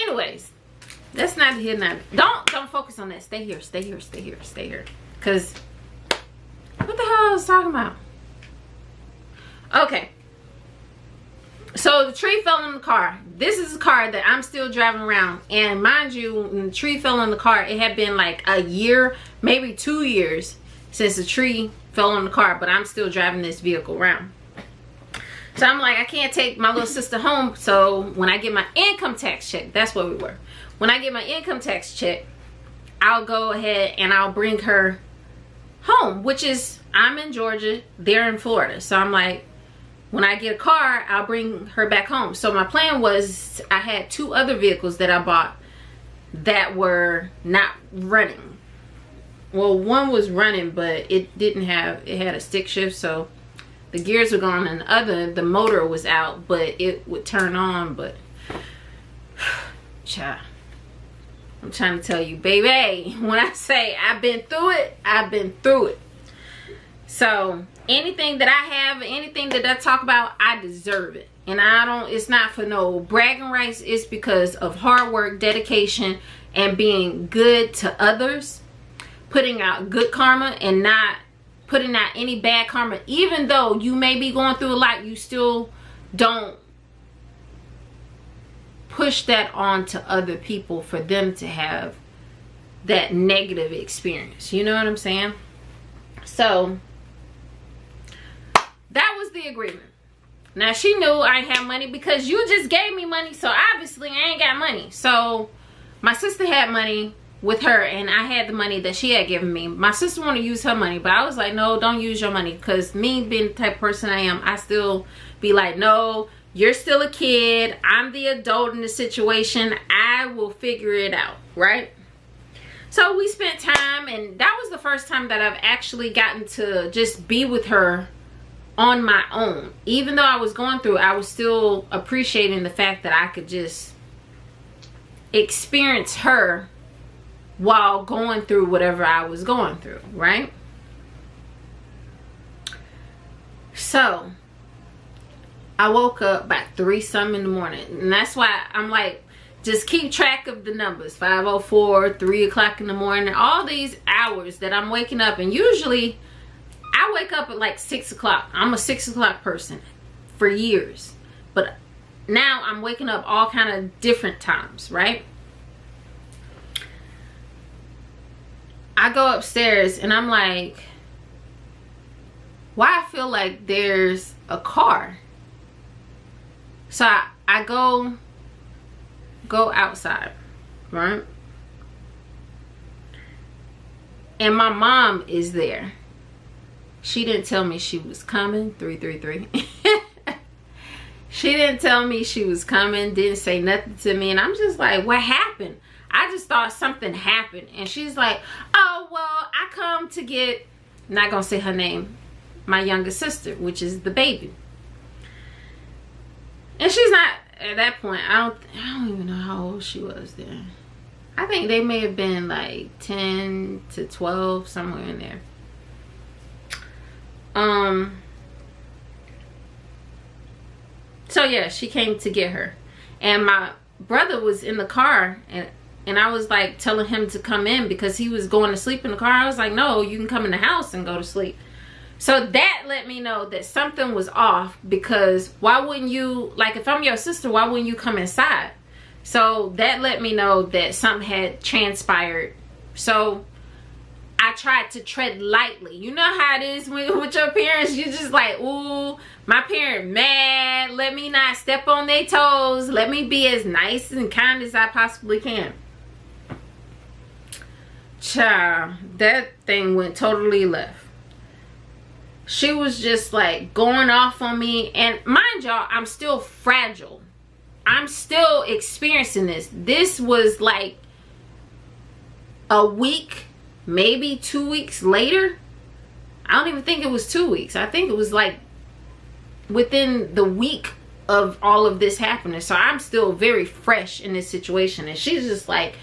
anyways, that's not here now. Don't focus on that. Stay here. Because what the hell I was talking about? Okay. So the tree fell in the car. This is a car that I'm still driving around. And mind you, when the tree fell in the car, it had been like a year, maybe 2 years since the tree fell on the car. But I'm still driving this vehicle around. So I'm like, I can't take my little sister home. So when I get my income tax check, that's where we were. When I get my income tax check, I'll go ahead and I'll bring her home. Which is, I'm in Georgia, they're in Florida. So I'm like, when I get a car, I'll bring her back home. So my plan was, I had 2 other vehicles that I bought that were not running. Well, one was running, but it had a stick shift, so the gears were gone, and the motor was out, but it would turn on. But child, I'm trying to tell you, baby, when I say I've been through it, I've been through it. So anything that I have, anything that I talk about, I deserve it. And it's not for no bragging rights. It's because of hard work, dedication, and being good to others. Putting out good karma and not putting out any bad karma. Even though you may be going through a lot, you still don't push that on to other people for them to have that negative experience. You know what I'm saying? So that was the agreement. Now she knew I had money because you just gave me money, so obviously I ain't got money. So my sister had money with her, and I had the money that she had given me. My sister wanted to use her money, but I was like, no, don't use your money. Because me being the type of person I am, I still be like, no, you're still a kid. I'm the adult in the situation. I will figure it out, right? So we spent time, and that was the first time that I've actually gotten to just be with her on my own. Even though I was going through, I was still appreciating the fact that I could just experience her while going through whatever I was going through, right? So I woke up about 3-something in the morning, and that's why I'm like, just keep track of the numbers. 5:04, 3 o'clock in the morning, all these hours that I'm waking up. And usually I wake up at like 6 o'clock. I'm a 6 o'clock person for years, but now I'm waking up all kind of different times, right? I go upstairs and I'm like, why I feel like there's a car. So I go outside, right? And my mom is there. She didn't tell me she was coming. 333. She didn't tell me she was coming, didn't say nothing to me. And I'm just like, what happened? I just thought something happened. And she's like, oh, well, I come to get, not gonna say her name, my youngest sister, which is the baby. And she's not, at that point, I don't even know how old she was then. I think they may have been like 10 to 12, somewhere in there. So yeah, she came to get her. And my brother was in the car, and I was like telling him to come in because he was going to sleep in the car. I was like, no, you can come in the house and go to sleep. So that let me know that something was off, because why wouldn't you, like if I'm your sister, why wouldn't you come inside? So that let me know that something had transpired. So I tried to tread lightly. You know how it is with your parents. You just like, ooh, my parent mad. Let me not step on their toes. Let me be as nice and kind as I possibly can. Child, that thing went totally left. She was just like going off on me. And mind y'all, I'm still fragile. I'm still experiencing this. This was like a week, maybe 2 weeks later. I don't even think it was 2 weeks. I think it was like within the week of all of this happening. So I'm still very fresh in this situation. And she's just like,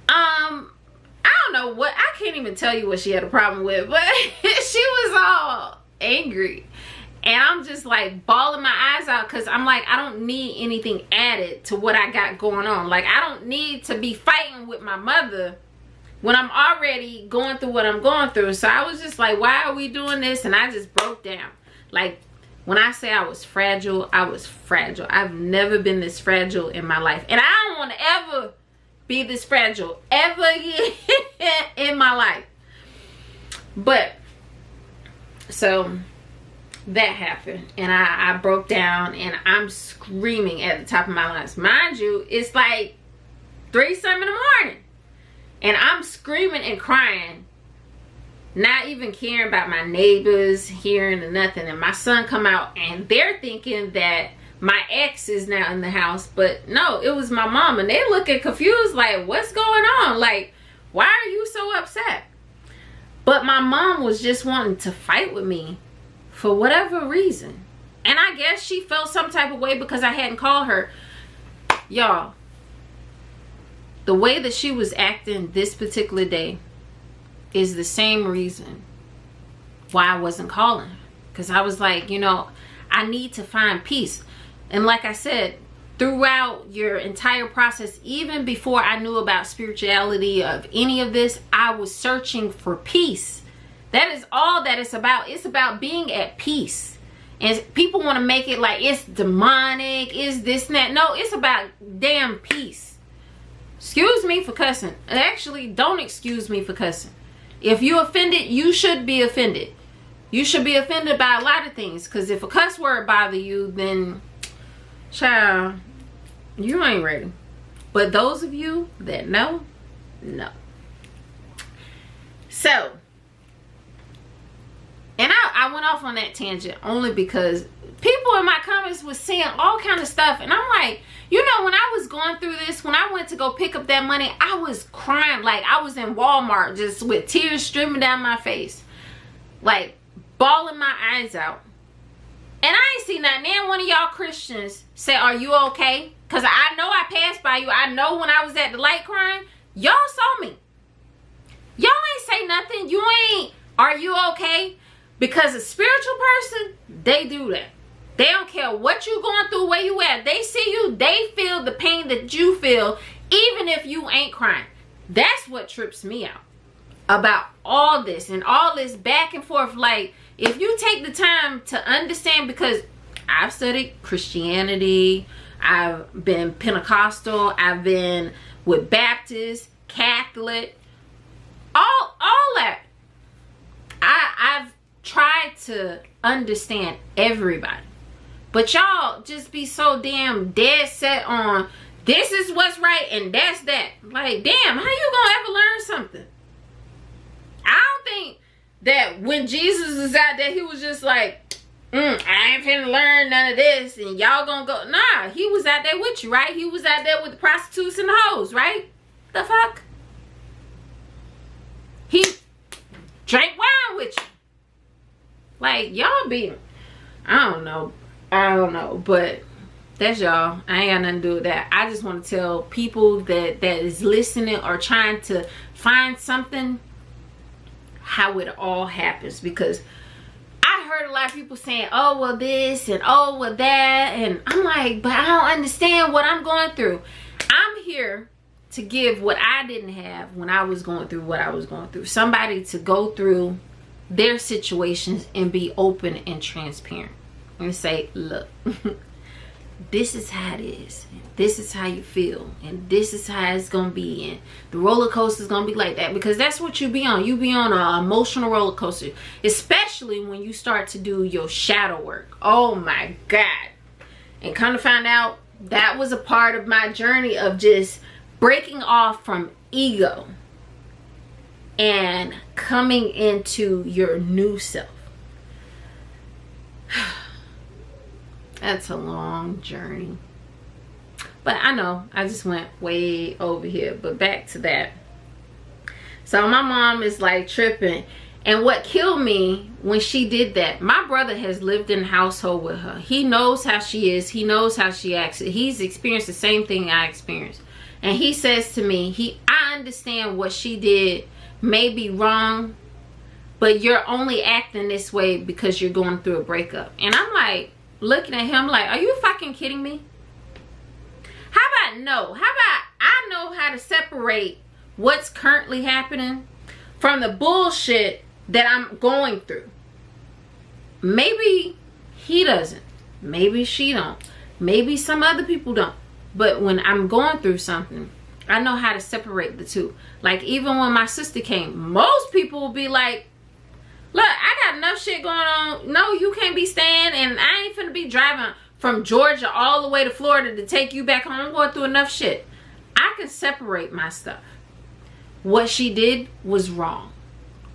I don't know what, I can't even tell you what she had a problem with, but she was all angry. And I'm just like bawling my eyes out because I'm like, I don't need anything added to what I got going on. Like, I don't need to be fighting with my mother when I'm already going through what I'm going through. So I was just like, why are we doing this? And I just broke down. Like, when I say I was fragile, I was fragile. I've never been this fragile in my life. And I don't want to ever be this fragile ever again in my life. But, so that happened. And I broke down and I'm screaming at the top of my lungs. Mind you, it's like 3-something in the morning. And I'm screaming and crying. Not even caring about my neighbors hearing or nothing. And my son come out and they're thinking that my ex is now in the house. But no, it was my mom. And they looking confused like, what's going on? Like, why are you so upset? But my mom was just wanting to fight with me for whatever reason. And I guess she felt some type of way because I hadn't called her. Y'all, the way that she was acting this particular day is the same reason why I wasn't calling her. Because I was like, you know, I need to find peace. And like I said, throughout your entire process, even before I knew about spirituality of any of this, I was searching for peace. That is all that it's about. It's about being at peace. And people want to make it like it's demonic, it's this and that. No, it's about damn peace. Excuse me for cussing. Actually, don't excuse me for cussing. If you're offended, you should be offended. You should be offended by a lot of things. Because if a cuss word bother you, then, child, you ain't ready. But those of you that know, know. So, and I went off on that tangent only because people in my comments was saying all kind of stuff. And I'm like, you know, when I was going through this, when I went to go pick up that money, I was crying. Like, I was in Walmart just with tears streaming down my face. Like, bawling my eyes out. And I ain't seen not one of y'all Christians say, are you okay? Because I know I passed by you. I know when I was at the light crying, y'all saw me. Y'all ain't say nothing. You ain't, are you okay? Because a spiritual person, they do that. They don't care what you going through, where you at. They see you, they feel the pain that you feel, even if you ain't crying. That's what trips me out about all this and all this back and forth. Like, if you take the time to understand, because I've studied Christianity, I've been Pentecostal, I've been with Baptist, Catholic, all that. I've tried to understand everybody. But y'all just be so damn dead set on this is what's right and that's that. Like, damn, how you gonna ever learn something? I don't think that when Jesus was out there, he was just like, I ain't finna learn none of this and y'all gonna go. Nah, he was out there with you, right? He was out there with the prostitutes and the hoes, right? The fuck? He drank wine with you. Like, y'all be, I don't know, but that's y'all. I ain't got nothing to do with that. I just want to tell people that is listening or trying to find something, how it all happens. Because I heard a lot of people saying, oh, well, this and oh, well, that. And I'm like, but I don't understand what I'm going through. I'm here to give what I didn't have when I was going through what I was going through. Somebody to go through their situations and be open and transparent and say, look, this is how it is, this is how you feel, and this is how it's gonna be, and the roller coaster is gonna be like that. Because that's what you be on. You be on an emotional roller coaster, especially when you start to do your shadow work. Oh my God. And come to find out, that was a part of my journey of just breaking off from ego and coming into your new self. That's a long journey. But I know I just went way over here. But back to that. So my mom is like tripping. And what killed me when she did that, my brother has lived in the household with her. He knows how she is. He knows how she acts. He's experienced the same thing I experienced. And he says to me, I understand what she did may be wrong, but you're only acting this way because you're going through a breakup. And I'm like, looking at him like, are you fucking kidding me? How about no? How about I know how to separate what's currently happening from the bullshit that I'm going through. Maybe he doesn't. Maybe she don't. Maybe some other people don't. But when I'm going through something, I know how to separate the two. Like, even when my sister came, most people will be like, look, I got enough shit going on. No, you can't be staying, and I ain't finna be driving from Georgia all the way to Florida to take you back home. I'm going through enough shit. I can separate my stuff. What she did was wrong.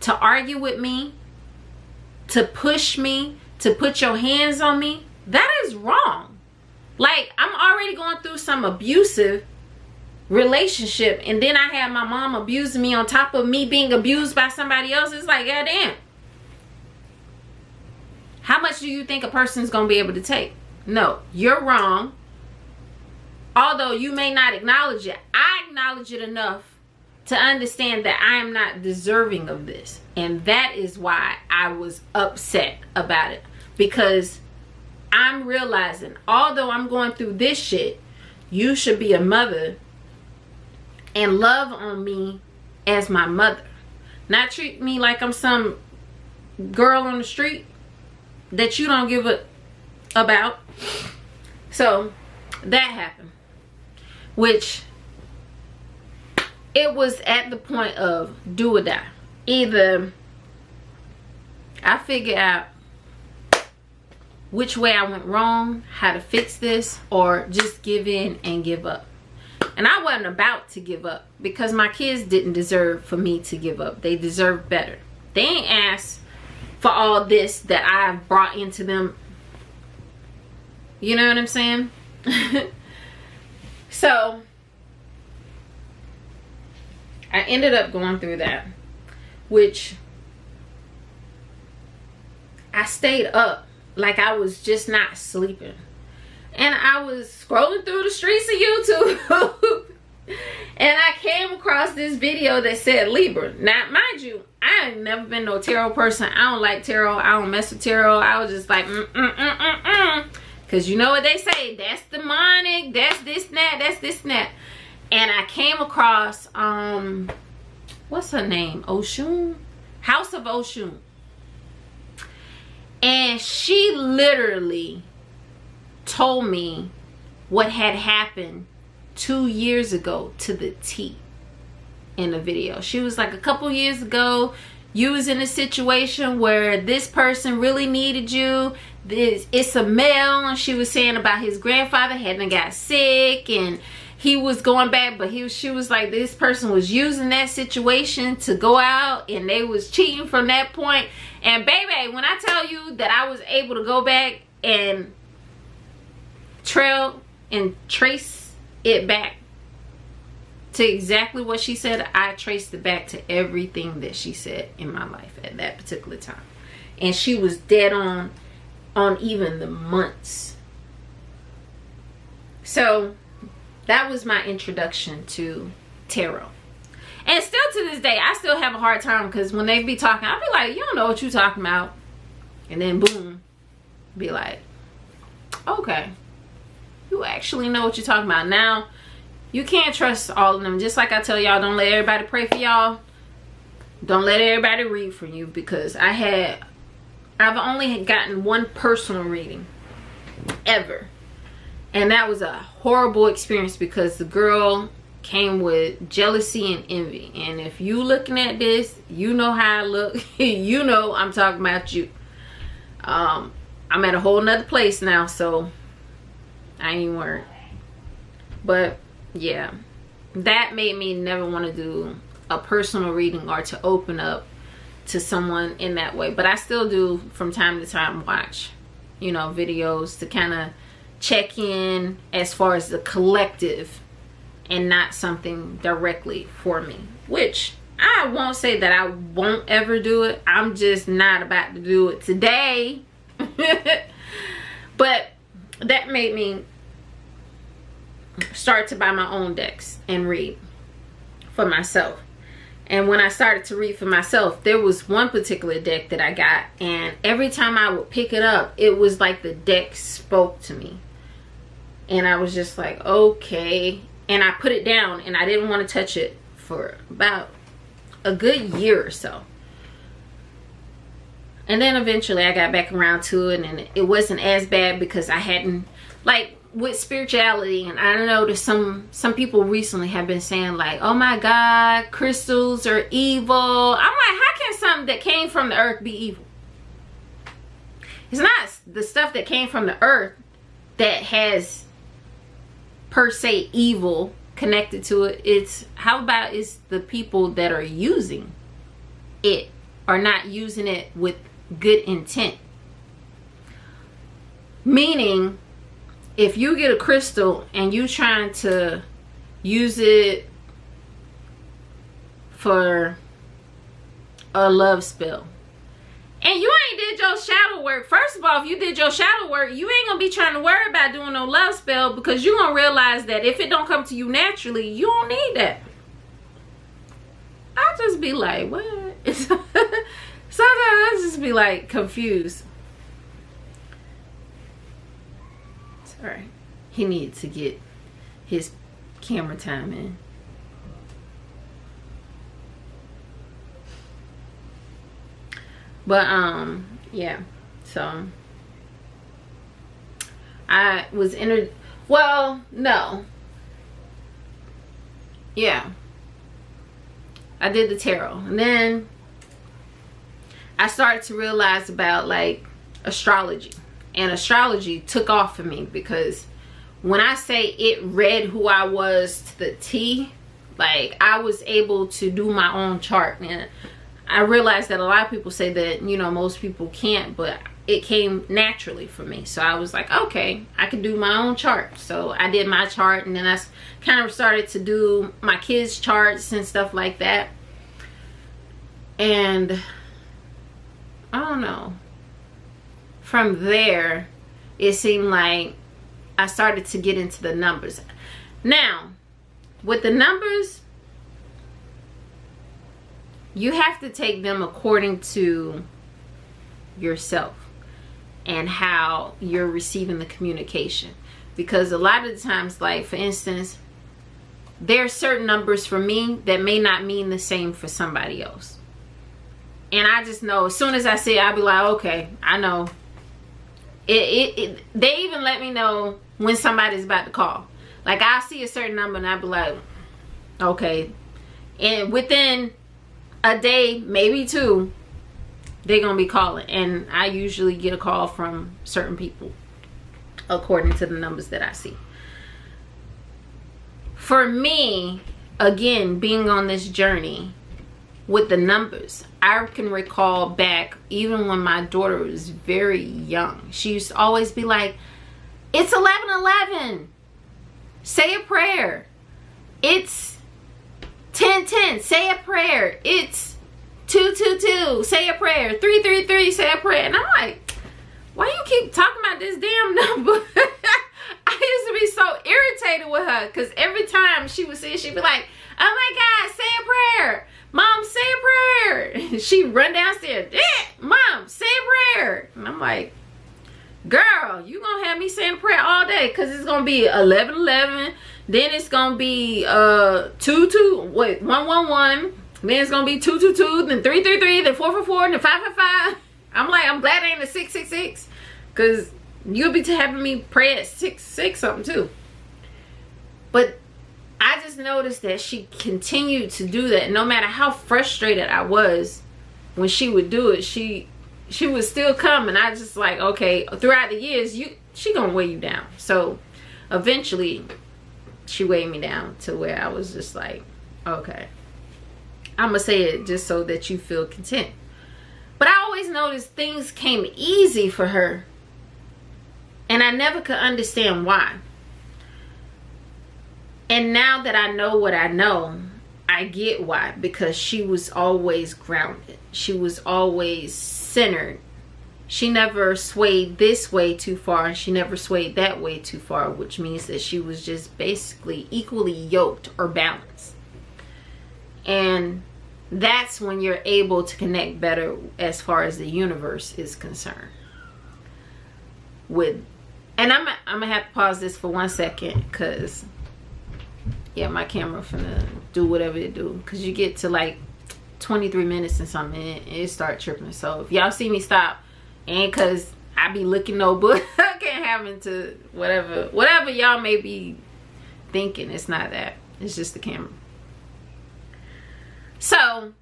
To argue with me, to push me, to put your hands on me, that is wrong. Like, I'm already going through some abusive relationship, and then I have my mom abusing me on top of me being abused by somebody else. It's like, goddamn. How much do you think a person's gonna be able to take? No, you're wrong. Although you may not acknowledge it, I acknowledge it enough to understand that I am not deserving of this. And that is why I was upset about it. Because I'm realizing, although I'm going through this shit, you should be a mother and love on me as my mother. Not treat me like I'm some girl on the street that you don't give a about. So that happened, which it was at the point of do or die. Either I figure out which way I went wrong, how to fix this, or just give in and give up. And I wasn't about to give up, because my kids didn't deserve for me to give up. They deserve better. They ain't asked for all this that I've brought into them. You know what I'm saying? So I ended up going through that, which I stayed up like I was just not sleeping. And I was scrolling through the streets of YouTube and I came across this video that said Libra. Now, mind you, I ain't never been no tarot person. I don't like tarot. I don't mess with tarot. I was just like, because you know what they say, that's demonic, that's this and that, that's this and that. And I came across, what's her name? Oshun? House of Oshun. And she literally told me what had happened 2 years ago to the T in the video. She was like, a couple years ago, you was in a situation where this person really needed you. It's a male, and she was saying about his grandfather hadn't got sick and he was going back, but she was like, this person was using that situation to go out and they was cheating from that point. And baby, when I tell you that I was able to go back and trail and trace it back to exactly what she said, I traced it back to everything that she said in my life at that particular time. And she was dead on even the months. So that was my introduction to tarot. And still to this day, I still have a hard time, because when they be talking, I'll be like, you don't know what you're talking about. And then boom, be like, okay, you actually know what you're talking about. Now, you can't trust all of them. Just like I tell y'all, don't let everybody pray for y'all. Don't let everybody read for you, because I've only gotten one personal reading ever. And that was a horrible experience, because the girl came with jealousy and envy. And if you looking at this, you know how I look. You know I'm talking about you. I'm at a whole nother place now, so I ain't worried. But yeah, that made me never want to do a personal reading or to open up to someone in that way. But I still do from time to time watch, you know, videos to kind of check in as far as the collective and not something directly for me, which I won't say that I won't ever do it. I'm just not about to do it today. But that made me start to buy my own decks and read for myself. And when I started to read for myself, there was one particular deck that I got, and every time I would pick it up, it was like the deck spoke to me. And I was just like, okay. And I put it down, and I didn't want to touch it for about a good year or so. And then eventually I got back around to it, and it wasn't as bad because I hadn't, like, with spirituality, and I know that some people recently have been saying like, oh my God, crystals are evil. I'm like, how can something that came from the earth be evil? It's not the stuff that came from the earth that has per se evil connected to it. It's how about it's the people that are using it are not using it with good intent. Meaning, if you get a crystal and you trying to use it for a love spell, and you ain't did your shadow work, first of all, if you did your shadow work, you ain't gonna be trying to worry about doing no love spell, because you gonna realize that if it don't come to you naturally, you don't need that. I'll just be like, what? Sometimes I'll just be like confused. Sorry, he needed to get his camera time in. But yeah, so I was well, no, yeah, I did the tarot, and then I started to realize about like astrology. And astrology took off for me, because when I say it read who I was to the T, like I was able to do my own chart. And I realized that a lot of people say that, you know, most people can't, but it came naturally for me. So I was like, okay, I can do my own chart. So I did my chart, and then I kind of started to do my kids' charts and stuff like that. And I don't know. From there, it seemed like I started to get into the numbers. Now, with the numbers, you have to take them according to yourself and how you're receiving the communication. Because a lot of the times, like for instance, there are certain numbers for me that may not mean the same for somebody else. And I just know, as soon as I see it, I'll be like, okay, I know. They even let me know when somebody's about to call. Like, I see a certain number and I'll be like, okay. And within a day, maybe two, they're gonna be calling. And I usually get a call from certain people according to the numbers that I see. For me, again, being on this journey with the numbers, I can recall back even when my daughter was very young. She used to always be like, it's 11:11. Say a prayer. It's 10:10. Say a prayer. It's 2:22. Say a prayer. 3:33. Say a prayer. And I'm like, why you keep talking about this damn number? I used to be so irritated with her, because every time she would see it, she'd be like, oh my God, say a prayer. Mom, say a prayer. She'd run downstairs. Mom, say a prayer. And I'm like, girl, you gonna have me saying prayer all day, because it's gonna be 11:11, then it's gonna be 111, then it's gonna be 222, then 333, then 444, then 555. I'm like, I'm glad it ain't a 666, because you'll be having me pray at 6 something too. But I just noticed that she continued to do that. No matter how frustrated I was when she would do it, she would still come. And I just like, okay, throughout the years, she gonna weigh you down. So eventually she weighed me down to where I was just like, okay, I'm gonna say it just so that you feel content. But I always noticed things came easy for her, and I never could understand why. And now that I know what I know, I get why. Because she was always grounded. She was always centered. She never swayed this way too far, and she never swayed that way too far, which means that she was just basically equally yoked or balanced. And that's when you're able to connect better as far as the universe is concerned. And I'm gonna have to pause this for 1 second, because yeah, my camera finna do whatever it do, because you get to like 23 minutes and something and it start tripping. So if y'all see me stop, and because I be looking no book, I can't have into whatever y'all may be thinking. It's not that, it's just the camera. So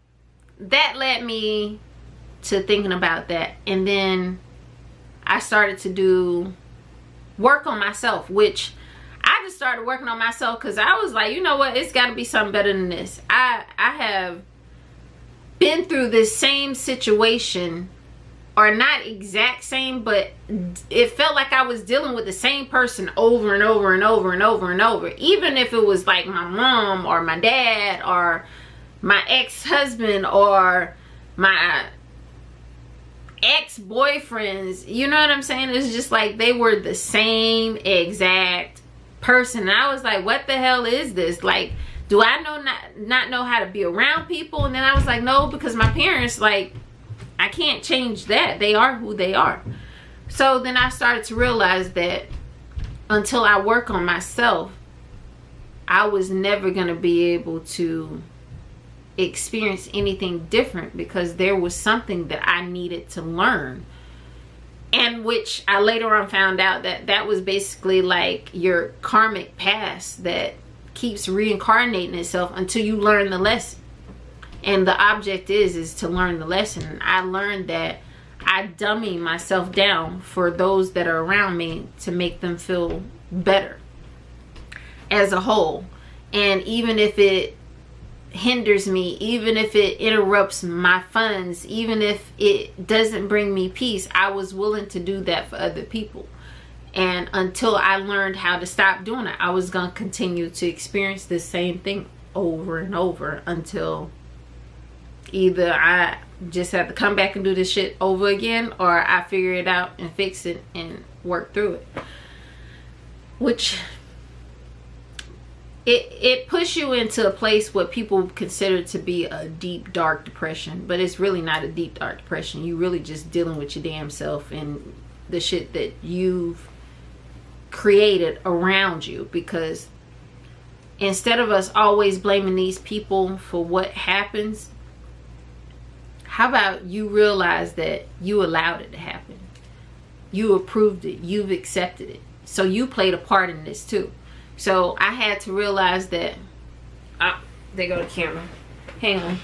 that led me to thinking about that, and then I started to do work on myself, which I just started working on myself because I was like, you know what, it's got to be something better than this. I have been through this same situation, or not exact same, but it felt like I was dealing with the same person over and over and over and over and over. Even if it was like my mom or my dad or my ex-husband or my ex-boyfriends, you know what I'm saying? It's just like they were the same exact person. And I was like, what the hell is this? Like, do I not know how to be around people? And then I was like, no, because my parents, like, I can't change that. They are who they are. So then I started to realize that until I work on myself, I was never going to be able to experience anything different, because there was something that I needed to learn, and which I later on found out that was basically like your karmic past that keeps reincarnating itself until you learn the lesson. And the object is to learn the lesson. And I learned that I dummy myself down for those that are around me to make them feel better as a whole. And even if it hinders me, even if it interrupts my funds, even if it doesn't bring me peace, I was willing to do that for other people. And until I learned how to stop doing it, I was going to continue to experience the same thing over and over until either I just have to come back and do this shit over again, or I figure it out and fix it and work through it. Which it puts you into a place what people consider to be a deep dark depression, but it's really not a deep dark depression. You really just dealing with your damn self and the shit that you've created around you. Because instead of us always blaming these people for what happens, how about you realize that you allowed it to happen, you approved it, you've accepted it, so you played a part in this too. So I had to realize that, there go the camera, hang on.